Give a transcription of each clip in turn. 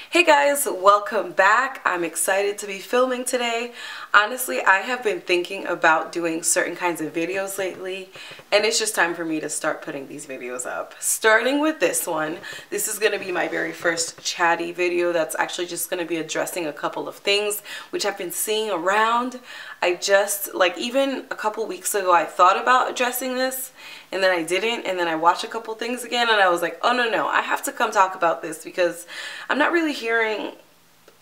Hey guys, welcome back. I'm excited to be filming today. Honestly, I have been thinking about doing certain kinds of videos lately, and it's just time for me to start putting these videos up. Starting with this one, this is going to be my very first chatty video that's actually just going to be addressing a couple of things which I've been seeing around. I just, even a couple weeks ago, I thought about addressing this, and then I didn't, and then I watched a couple things again, and I was like, oh no, I have to come talk about this because I'm not really hearing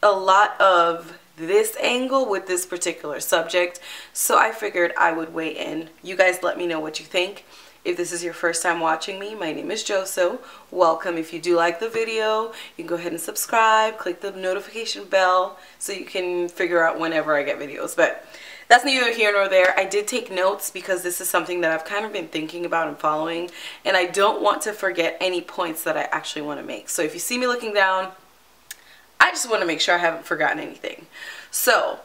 a lot of this angle with this particular subject, so I figured I would weigh in. You guys let me know what you think. If this is your first time watching me, my name is Joso. Welcome. If you do like the video, you can go ahead and subscribe, click the notification bell so you can figure out whenever I get videos. But that's neither here nor there. I did take notes because this is something that I've kind of been thinking about and following, and I don't want to forget any points that I actually want to make. So if you see me looking down, I just want to make sure I haven't forgotten anything. So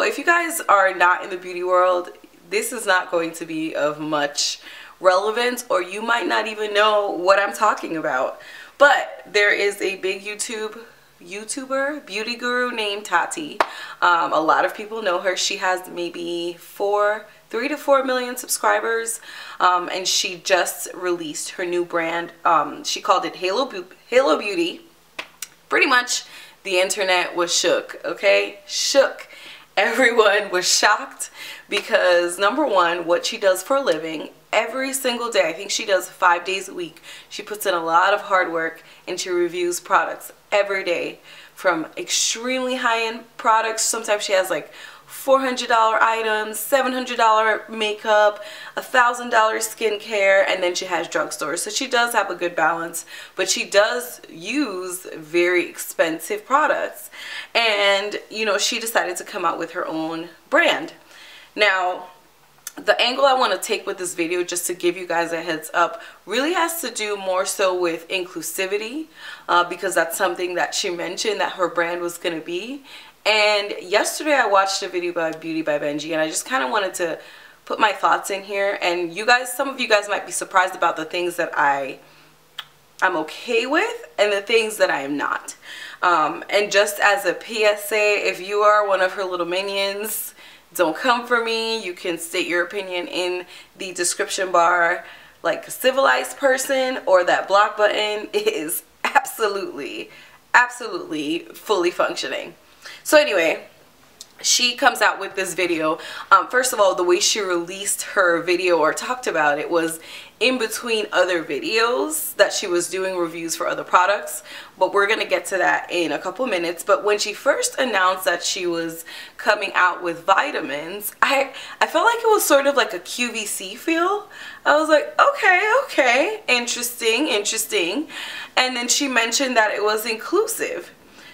if you guys are not in the beauty world, this is not going to be of much relevance, or you might not even know what I'm talking about. But there is a big YouTuber, beauty guru named Tati. A lot of people know her. She has maybe 3 to 4 million subscribers, and she just released her new brand. She called it Halo Beauty. Pretty much the internet was shook, okay? Shook. Everyone was shocked because, number one, what she does for a living, every single day, I think she does 5 days a week, she puts in a lot of hard work and she reviews products every day, from extremely high-end products. Sometimes she has like $400 items, $700 makeup, $1,000 skincare, and then she has drugstores. So she does have a good balance, but she does use very expensive products. And, you know, she decided to come out with her own brand. Now, the angle I want to take with this video, just to give you guys a heads up, really has to do more so with inclusivity, because that's something that she mentioned that her brand was going to be. And yesterday I watched a video by Beauty by Benji, and I just kind of wanted to put my thoughts in here. And you guys, some of you guys might be surprised about the things that I'm okay with and the things that I am not. And just as a PSA, if you are one of her little minions, don't come for me. You can state your opinion in the description bar like a civilized person, or that block button is absolutely fully functioning. So anyway, she comes out with this video. First of all, the way she released her video or talked about it was in between other videos that she was doing reviews for other products, but we're gonna get to that in a couple minutes. But when she first announced that she was coming out with vitamins, I felt like it was sort of like a QVC feel. I was like, okay, interesting. And then she mentioned that it was inclusive.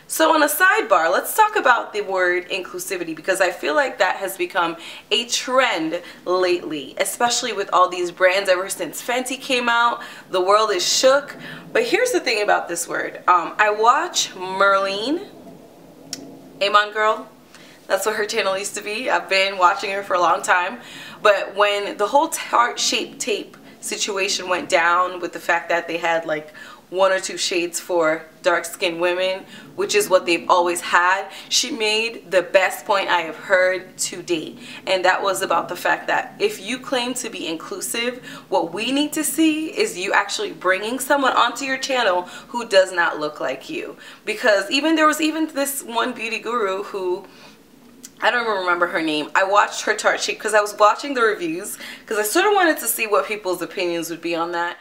So on a sidebar, let's talk about the word inclusivity, because I feel like that has become a trend lately, especially with all these brands. Ever since Fenty came out, the world is shook. But here's the thing about this word. I watch Merlene, Amon Girl. That's what her channel used to be. I've been watching her for a long time. But when the whole Tarte Shape Tape situation went down, with the fact that they had like 1 or 2 shades for dark-skinned women, which is what they've always had, she made the best point I have heard to date. And that was about the fact that if you claim to be inclusive, what we need to see is you actually bringing someone onto your channel who does not look like you. Because there was even this one beauty guru who, I don't even remember her name. I watched her Tarte Shape because I was watching the reviews, because I sort of wanted to see what people's opinions would be on that.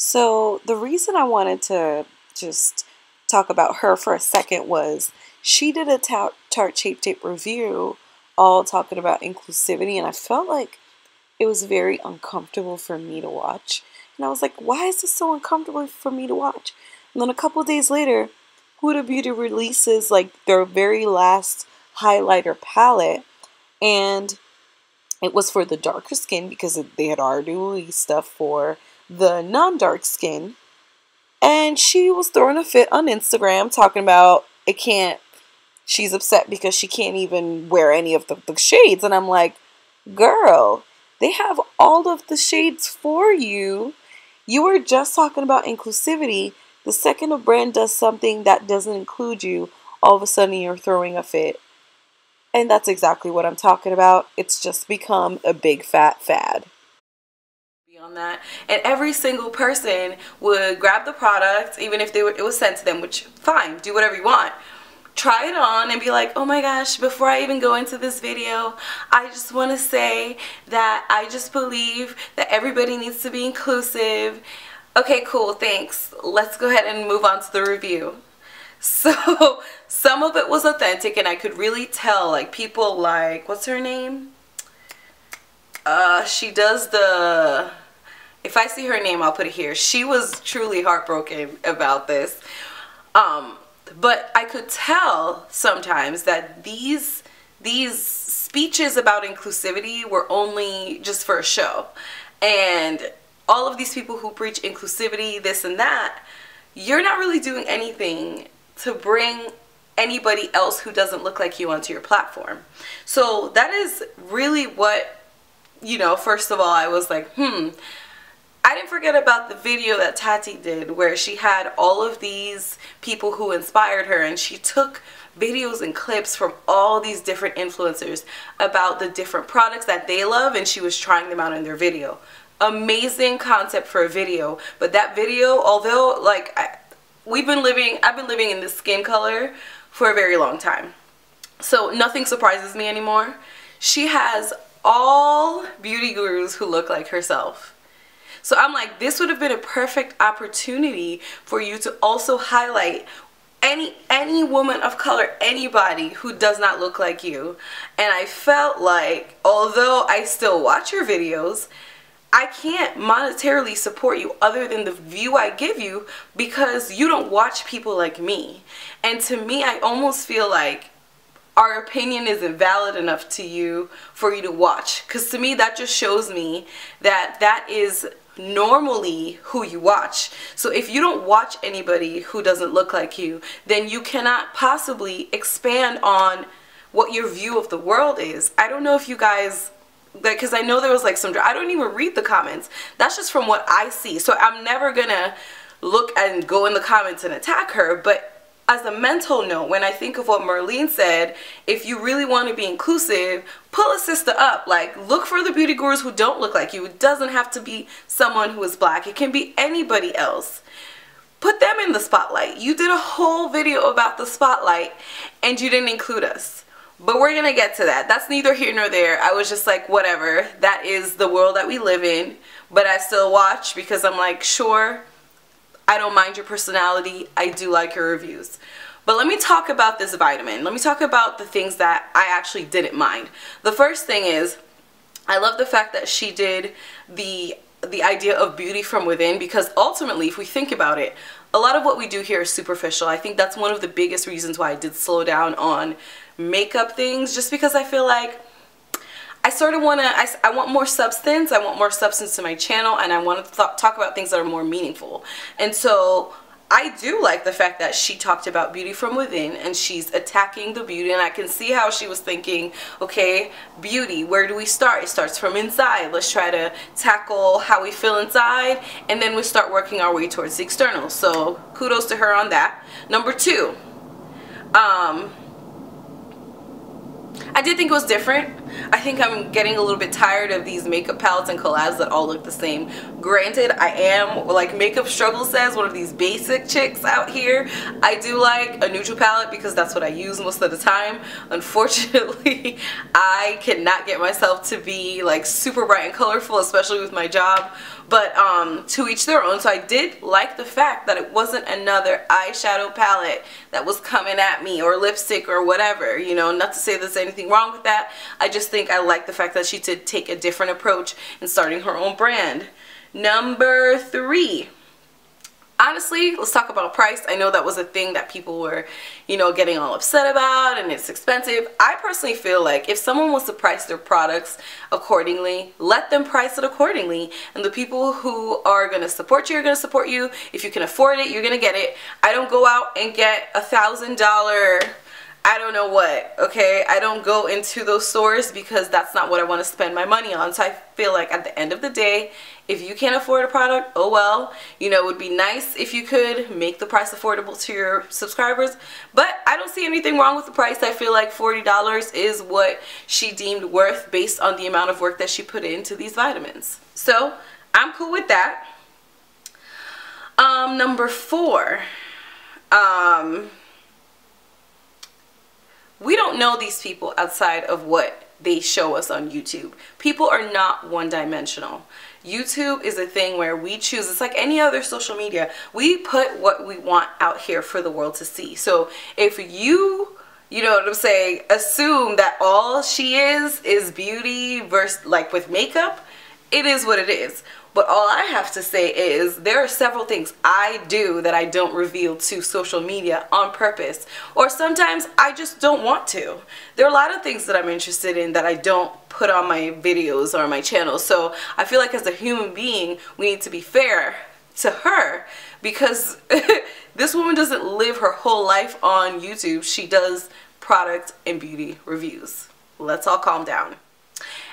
So the reason I wanted to just talk about her for a second was she did a Tarte Shape Tape review all talking about inclusivity, and I felt like it was very uncomfortable for me to watch. And I was like, why is this so uncomfortable for me to watch? And then a couple days later, Huda Beauty releases like their very last highlighter palette, and it was for the darker skin because they had already released stuff for the non-dark skin. And she was throwing a fit on Instagram talking about she's upset because she can't even wear any of the shades. And I'm like, girl, they have all of the shades for you. You were just talking about inclusivity. The second a brand does something that doesn't include you, all of a sudden you're throwing a fit. And that's exactly what I'm talking about. It's just become a big fat fad. On that, and every single person would grab the product, even if it was sent to them, which fine, do whatever you want, try it on and be like, oh my gosh, before I even go into this video, I just want to say that I just believe that everybody needs to be inclusive. Okay, cool, thanks, let's go ahead and move on to the review. So some of it was authentic, and I could really tell, like, people like, what's her name, she does the, if I see her name, I'll put it here. She was truly heartbroken about this. But I could tell sometimes that these speeches about inclusivity were only just for a show. And all of these people who preach inclusivity, this and that, you're not really doing anything to bring anybody else who doesn't look like you onto your platform. So that is really what, you know, first of all, I was like, I didn't forget about the video that Tati did where she had all of these people who inspired her, and she took videos and clips from all these different influencers about the different products that they love, and she was trying them out in their video. Amazing concept for a video, but that video, although like I've been living in this skin color for a very long time, so nothing surprises me anymore. She has all beauty gurus who look like herself. So I'm like, this would have been a perfect opportunity for you to also highlight any woman of color, anybody who does not look like you. And I felt like, although I still watch your videos, I can't monetarily support you other than the view I give you, because you don't watch people like me. And to me, I almost feel like our opinion isn't valid enough to you for you to watch, because to me that just shows me that that is normally who you watch. So if you don't watch anybody who doesn't look like you, then you cannot possibly expand on what your view of the world is. I don't know if you guys, because I know there was like some, I don't even read the comments. That's just from what I see. So I'm never gonna look and go in the comments and attack her, but as a mental note, when I think of what Merlene said, if you really want to be inclusive, pull a sister up. Like, look for the beauty gurus who don't look like you. It doesn't have to be someone who is black. It can be anybody else. Put them in the spotlight. You did a whole video about the spotlight and you didn't include us. But we're going to get to that. That's neither here nor there. I was just like, whatever. That is the world that we live in. But I still watch because I'm like, sure, I don't mind your personality. I do like your reviews. But let me talk about this vitamin. Let me talk about the things that I actually didn't mind. The first thing is, I love the fact that she did the idea of beauty from within, because ultimately, if we think about it, a lot of what we do here is superficial. I think that's one of the biggest reasons why I did slow down on makeup things, just because I feel like I sort of want to, I want more substance. I want more substance to my channel, and I want to talk about things that are more meaningful. And so I do like the fact that she talked about beauty from within, and she's attacking the beauty, and I can see how she was thinking, okay, beauty, where do we start? It starts from inside. Let's try to tackle how we feel inside, and then we start working our way towards the external. So kudos to her on that. Number two, I did think it was different. I think I'm getting a little bit tired of these makeup palettes and collabs that all look the same. Granted, I am, like Makeup Struggle says, one of these basic chicks out here. I do like a neutral palette because that's what I use most of the time. Unfortunately, I cannot get myself to be like super bright and colorful, especially with my job. But to each their own. So I did like the fact that it wasn't another eyeshadow palette that was coming at me, or lipstick or whatever, you know. Not to say there's anything wrong with that. I just think I like the fact that she did take a different approach in starting her own brand. Number three. Honestly, let's talk about price. I know that was a thing that people were, you know, getting all upset about, and it's expensive. I personally feel like if someone wants to price their products accordingly, let them price it accordingly. And the people who are going to support you are going to support you. If you can afford it, you're going to get it. I don't go out and get $1,000 I don't know what, okay? I don't go into those stores because that's not what I want to spend my money on. So I feel like at the end of the day, if you can't afford a product, oh well. You know, it would be nice if you could make the price affordable to your subscribers, but I don't see anything wrong with the price. I feel like $40 is what she deemed worth based on the amount of work that she put into these vitamins. So I'm cool with that. Number 4, we don't know these people outside of what they show us on YouTube. People are not one-dimensional. YouTube is a thing where we choose. It's like any other social media. We put what we want out here for the world to see. So if you know what I'm saying, assume that all she is beauty versus like with makeup, it is what it is. But all I have to say is there are several things I do that I don't reveal to social media on purpose. Or sometimes I just don't want to. There are a lot of things that I'm interested in that I don't put on my videos or my channel. So I feel like as a human being, we need to be fair to her, because this woman doesn't live her whole life on YouTube. She does product and beauty reviews. Let's all calm down.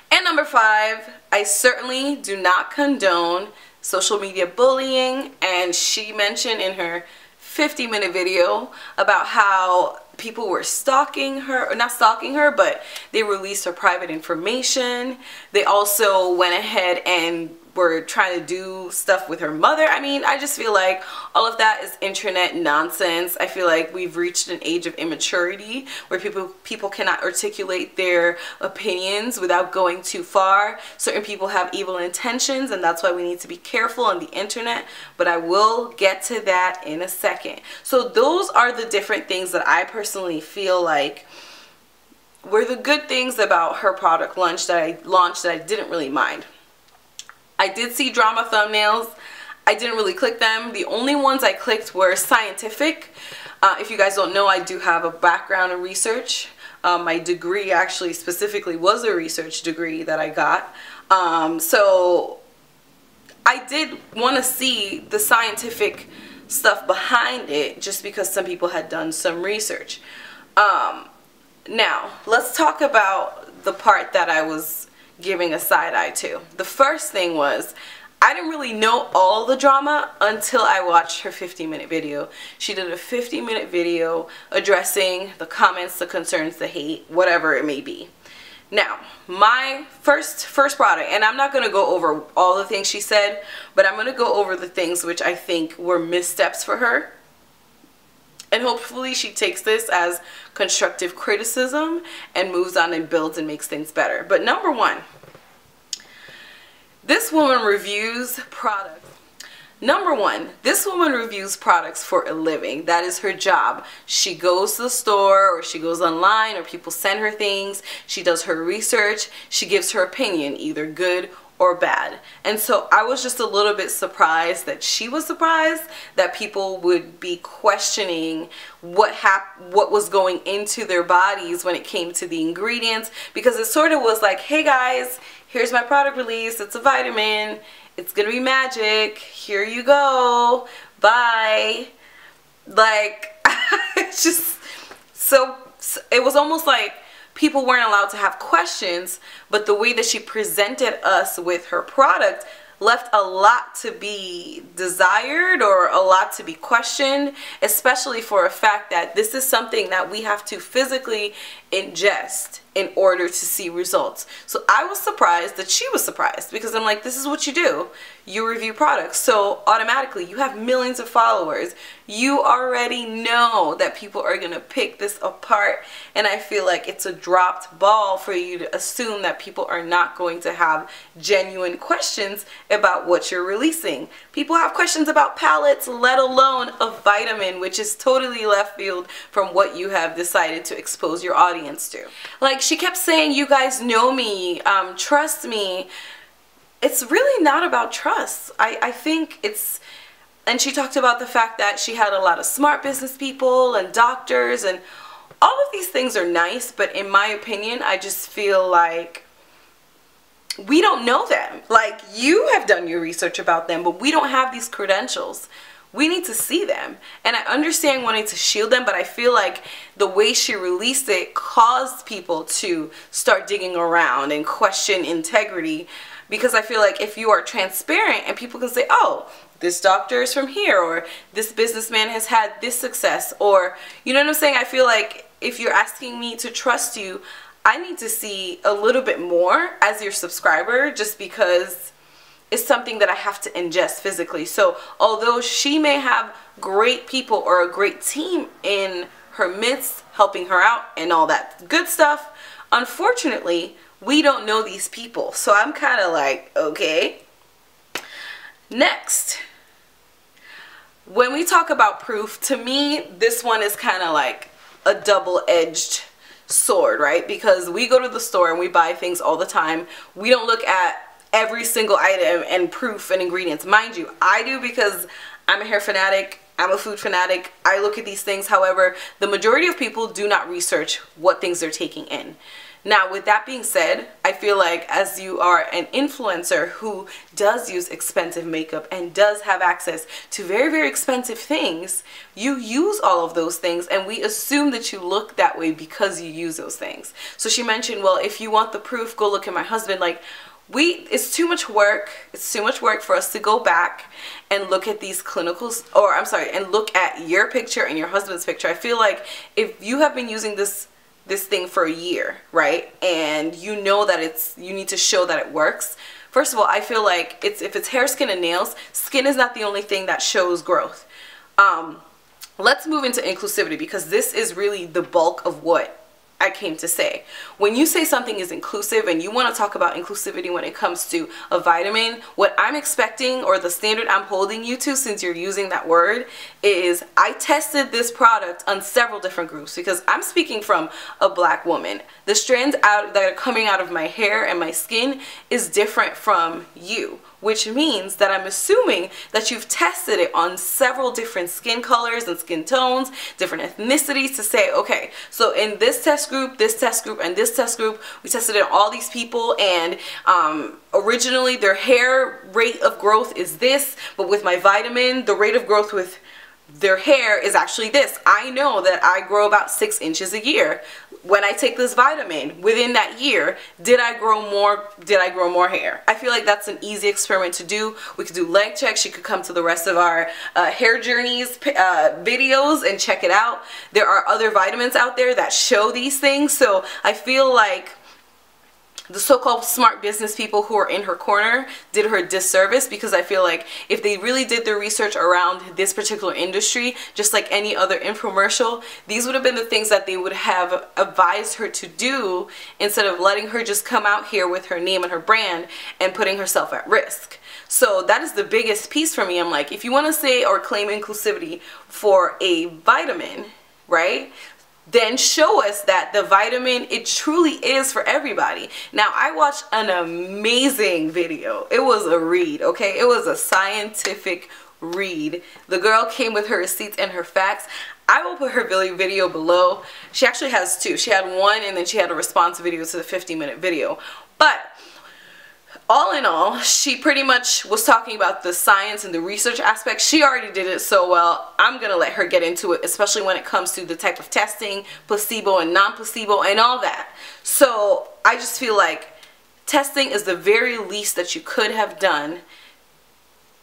And number 5, I certainly do not condone social media bullying, and she mentioned in her 50-minute video about how people were stalking her, or not stalking her, but they released her private information. They also went ahead and were trying to do stuff with her mother. I mean, I just feel like all of that is internet nonsense. I feel like we've reached an age of immaturity where people cannot articulate their opinions without going too far. Certain people have evil intentions, and that's why we need to be careful on the internet, but I will get to that in a second. So those are the different things that I personally feel like were the good things about her product launch that I launched that I didn't really mind. I did see drama thumbnails. I didn't really click them. The only ones I clicked were scientific. If you guys don't know, I do have a background in research. My degree actually specifically was a research degree that I got. So I did want to see the scientific stuff behind it just because some people had done some research. Now, let's talk about the part that I was giving a side eye to. The first thing was, I didn't really know all the drama until I watched her 50-minute video. She did a 50-minute video addressing the comments, the concerns, the hate, whatever it may be. Now, my first product, and I'm not going to go over all the things she said, but I'm going to go over the things which I think were missteps for her. And hopefully she takes this as constructive criticism and moves on and builds and makes things better. But number 1, this woman reviews products. Number 1, this woman reviews products for a living. That is her job. She goes to the store, or she goes online, or people send her things. She does her research. She gives her opinion, either good or bad. And so I was just a little bit surprised that she was surprised that people would be questioning what was going into their bodies when it came to the ingredients, because it sort of was like, hey guys, here's my product release, it's a vitamin, it's gonna be magic, here you go, bye. Like, it's just so it was almost like people weren't allowed to have questions, but the way that she presented us with her product left a lot to be desired or a lot to be questioned, especially for a fact that this is something that we have to physically ingest in order to see results. So I was surprised that she was surprised, because I'm like, this is what you do. You review products. So automatically you have millions of followers. You already know that people are going to pick this apart. And I feel like it's a dropped ball for you to assume that people are not going to have genuine questions about what you're releasing. People have questions about palettes, let alone a vitamin, which is totally left field from what you have decided to expose your audience to. Like, she kept saying, you guys know me, trust me. It's really not about trust. I think it's, and she talked about the fact that she had a lot of smart business people and doctors, and all of these things are nice, but in my opinion, I just feel like we don't know them. Like, you have done your research about them, but we don't have these credentials. we need to see them. And I understand wanting to shield them, but I feel like the way she released it caused people to start digging around and question integrity, because I feel like if you are transparent and people can say, oh, this doctor is from here, or this businessman has had this success, or you know what I'm saying? I feel like if you're asking me to trust you, I need to see a little bit more as your subscriber, just because it's something that I have to ingest physically. So although she may have great people or a great team in her midst helping her out and all that good stuff, unfortunately, we don't know these people. So I'm kind of like, okay. Next, when we talk about proof, to me, this one is kind of like a double-edged sword, right? Because we go to the store and we buy things all the time. We don't look at every single item and proof and ingredients. Mind you, I do, because I'm a hair fanatic, I'm a food fanatic, I look at these things. However, the majority of people do not research what things they're taking in. Now, with that being said, I feel like as you are an influencer who does use expensive makeup and does have access to very, very expensive things, you use all of those things, and we assume that you look that way because you use those things. So she mentioned, well, if you want the proof, go look at my husband. Like, it's too much work. It's too much work for us to go back and look at these clinicals, or I'm sorry, and look at your picture and your husband's picture. I feel like if you have been using this thing for a year, right, and you know that you need to show that it works. First of all, I feel like if it's hair, skin, and nails, skin is not the only thing that shows growth. Let's move into inclusivity, because this is really the bulk of what I came to say. When you say something is inclusive and you want to talk about inclusivity when it comes to a vitamin, what I'm expecting, or the standard I'm holding you to, since you're using that word, is I tested this product on several different groups, because I'm speaking from a black woman. The strands that are coming out of my hair and my skin is different from you, which means that I'm assuming that you've tested it on several different skin colors and skin tones, different ethnicities, to say, okay, so in this test group, this test group, and this test group, we tested it on all these people, and originally their hair rate of growth is this, but with my vitamin, the rate of growth with their hair is actually this. I know that I grow about 6 inches a year. When I take this vitamin, within that year, did I grow more hair? I feel like that's an easy experiment to do. We could do leg checks. You could come to the rest of our hair journeys videos and check it out. There are other vitamins out there that show these things. So I feel like the so-called smart business people who are in her corner did her a disservice, because I feel like if they really did their research around this particular industry, just like any other infomercial, these would have been the things that they would have advised her to do, instead of letting her just come out here with her name and her brand and putting herself at risk. So that is the biggest piece for me. I'm like, if you want to say or claim inclusivity for a vitamin, right, then show us that the vitamin, it truly is for everybody. Now, I watched an amazing video. It was a read, okay? It was a scientific read. The girl came with her receipts and her facts. I will put her video below. She actually has two. She had one, and then she had a response video to the 50-minute video. But all in all, she pretty much was talking about the science and the research aspect. She already did it so well. I'm going to let her get into it, especially when it comes to the type of testing, placebo and non-placebo and all that. So I just feel like testing is the very least that you could have done.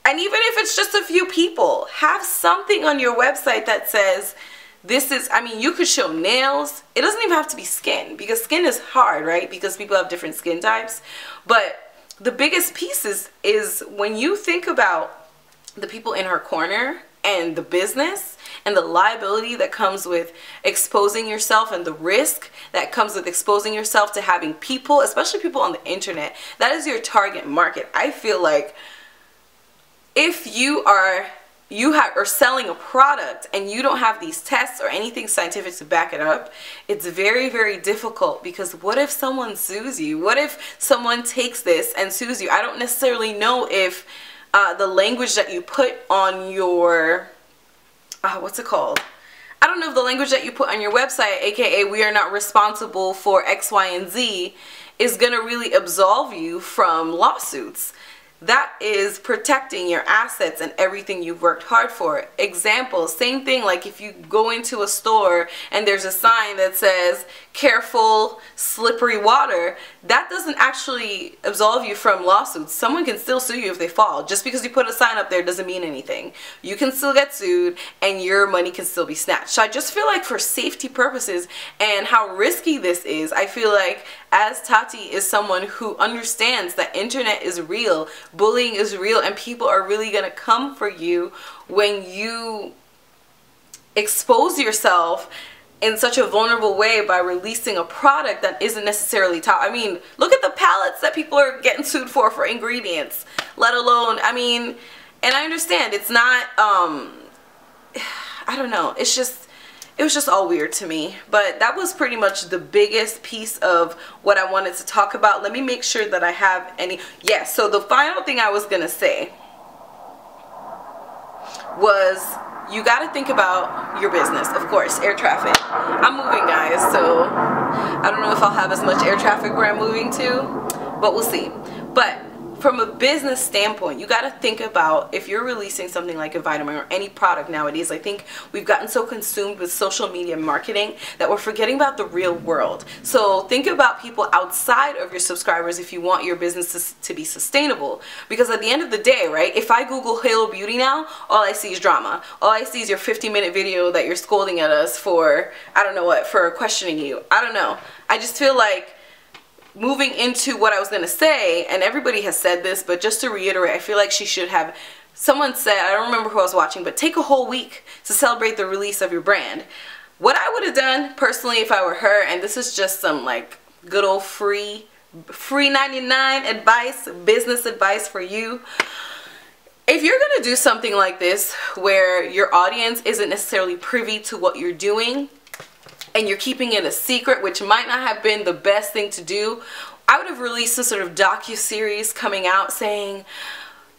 And even if it's just a few people, have something on your website that says, this is, I mean, you could show nails. It doesn't even have to be skin, because skin is hard, right? Because people have different skin types. But the biggest piece is when you think about the people in her corner and the business and the liability that comes with exposing yourself, and the risk that comes with exposing yourself to having people, especially people on the internet, that is your target market. I feel like if you are selling a product and you don't have these tests or anything scientific to back it up, it's very, very difficult, because what if someone sues you? What if someone takes this and sues you? I don't necessarily know if the language that you put on your, what's it called? I don't know if the language that you put on your website, aka we are not responsible for X, Y, and Z, is going to really absolve you from lawsuits. that is protecting your assets and everything you've worked hard for. Example, same thing, like if you go into a store and there's a sign that says careful slippery water, that doesn't actually absolve you from lawsuits. Someone can still sue you if they fall. Just because you put a sign up there doesn't mean anything. You can still get sued and your money can still be snatched. So I just feel like for safety purposes and how risky this is, I feel like as Tati is someone who understands that internet is real, bullying is real, and people are really gonna come for you when you expose yourself in such a vulnerable way by releasing a product that isn't necessarily top. I mean, look at the palettes that people are getting sued for ingredients, let alone, I mean, and I understand it's not, I don't know, it's just, it was just all weird to me. But that was pretty much the biggest piece of what I wanted to talk about. Let me make sure that I have any, yes, so the final thing I was gonna say was, you got to think about your business, of course, air traffic. I'm moving, guys, so I don't know if I'll have as much air traffic where I'm moving to, but we'll see. But from a business standpoint, you got to think about if you're releasing something like a vitamin or any product nowadays. I think we've gotten so consumed with social media marketing that we're forgetting about the real world. So think about people outside of your subscribers if you want your business to be sustainable. Because at the end of the day, right, if I Google Halo Beauty now, all I see is drama. All I see is your 50-minute video that you're scolding at us for, I don't know what, for questioning you. I don't know. I just feel like moving into what I was going to say, and everybody has said this, but just to reiterate, I feel like she should have, someone said, I don't remember who I was watching, but take a whole week to celebrate the release of your brand. What I would have done personally if I were her, and this is just some like good old free 99 advice, business advice for you. If you're going to do something like this where your audience isn't necessarily privy to what you're doing, and you're keeping it a secret, which might not have been the best thing to do, I would have released some sort of docu-series coming out saying,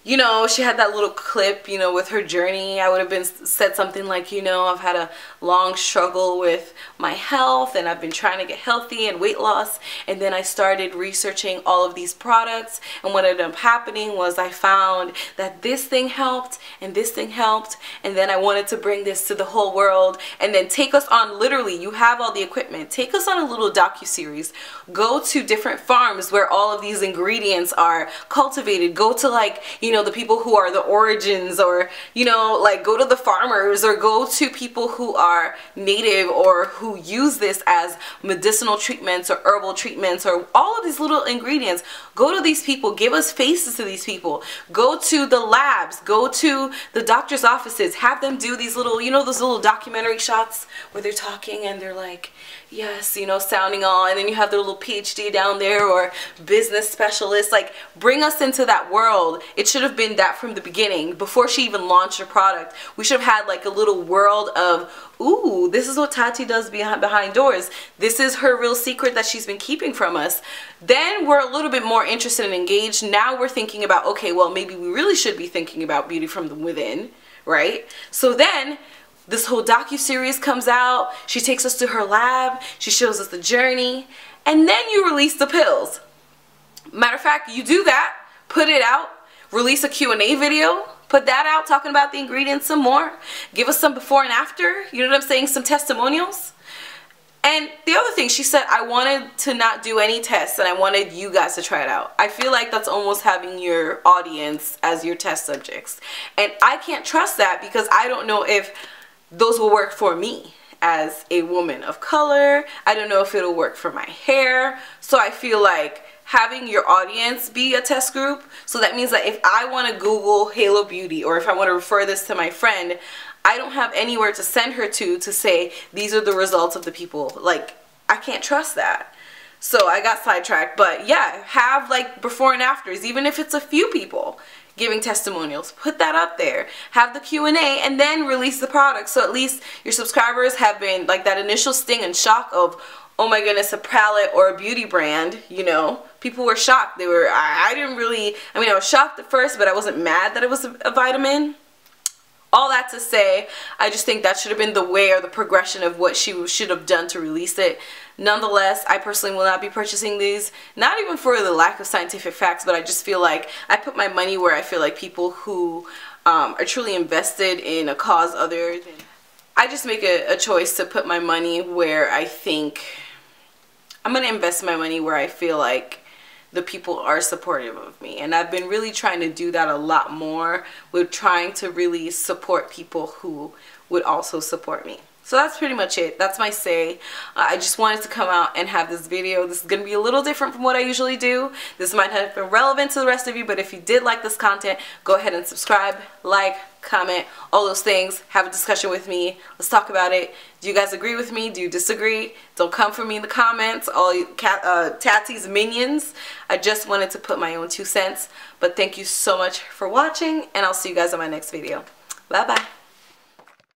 you know, she had that little clip, you know, with her journey. I would have been said something like, you know, I've had a long struggle with my health and I've been trying to get healthy and weight loss, and then I started researching all of these products, and what ended up happening was I found that this thing helped and this thing helped, and then I wanted to bring this to the whole world. And then take us on, literally, you have all the equipment, take us on a little docu-series. Go to different farms where all of these ingredients are cultivated. Go to, like, you know, the people who are the origins, or, you know, like, go to the farmers, or go to people who are native or who use this as medicinal treatments or herbal treatments or all of these little ingredients. Go to these people, give us faces to these people. Go to the labs, go to the doctor's offices, have them do these little, you know, those little documentary shots where they're talking and they're like, yes, you know, sounding all, and then you have their little PhD down there or business specialist. Like, bring us into that world. It should have been that from the beginning, before she even launched her product. We should have had like a little world of, ooh, this is what Tati does behind doors. This is her real secret that she's been keeping from us. Then we're a little bit more interested and engaged. Now we're thinking about, okay, well, maybe we really should be thinking about beauty from the within, right? So then this whole docu-series comes out, she takes us to her lab, she shows us the journey, and then you release the pills. Matter of fact, you do that, put it out, release a Q&A video, put that out talking about the ingredients some more, give us some before and after, you know what I'm saying, some testimonials. And the other thing, she said, I wanted to not do any tests and I wanted you guys to try it out. I feel like that's almost having your audience as your test subjects. And I can't trust that because I don't know if those will work for me as a woman of color. I don't know if it'll work for my hair. So I feel like having your audience be a test group, so that means that if I want to Google Halo Beauty, or if I want to refer this to my friend, I don't have anywhere to send her to say these are the results of the people. Like, I can't trust that. So I got sidetracked. But yeah, have like before and afters, even if it's a few people giving testimonials. Put that up there. Have the Q&A and then release the product, so at least your subscribers have been like that initial sting and shock of, oh my goodness, a palette or a beauty brand, you know. People were shocked. They were, I didn't really, I mean, I was shocked at first, but I wasn't mad that it was a vitamin. all that to say, I just think that should have been the way or the progression of what she should have done to release it. Nonetheless, I personally will not be purchasing these, not even for the lack of scientific facts, but I just feel like I put my money where I feel like people who are truly invested in a cause other than... I just make a choice to put my money where I think... I'm going to invest my money where I feel like the people are supportive of me, and I've been really trying to do that a lot more with trying to really support people who would also support me. So that's pretty much it. That's my say. I just wanted to come out and have this video. This is going to be a little different from what I usually do. This might have been relevant to the rest of you, but if you did like this content, go ahead and subscribe, like, comment, all those things. Have a discussion with me. Let's talk about it. Do you guys agree with me? Do you disagree? Don't come for me in the comments, all you Tatsi's minions. I just wanted to put my own 2 cents. But thank you so much for watching, and I'll see you guys on my next video. Bye-bye.